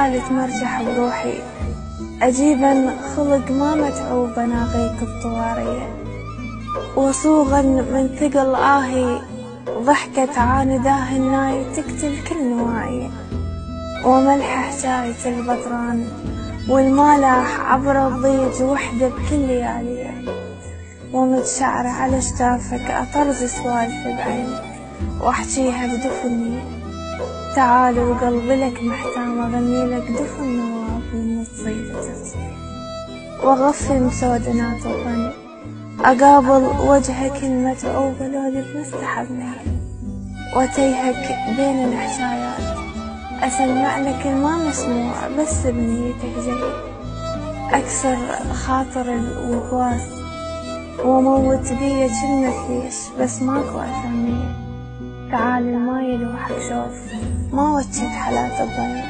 تعال تمرجح بروحي، أجيبا خلق ما متعوب أناغيك بطوارية، وصوغا من ثقل آهي ضحكة عانداه الناي تقتل كل نواعي، وملح حجاية البطران والمالح عبر الضيج وحدة بكل لياليه، ومد شعره على شتافك أطرز سوالف بعينك واحجيها بدفني. تعال وقلبي لك محتام أغني لك دفن نواب من الصيد تصيح، وأغفي مسودنات الظن أقابل وجهك المتعوب لولي بمستحبني، وتيهك بين الحجايات أسمع لك الما مسموع بس بنيتك جاي، أكسر خاطر الوقواس وموت بيا كلمة ليش بس ماكو أسامية. تعال ما يلوحك شوف ما وجهت حالات الظن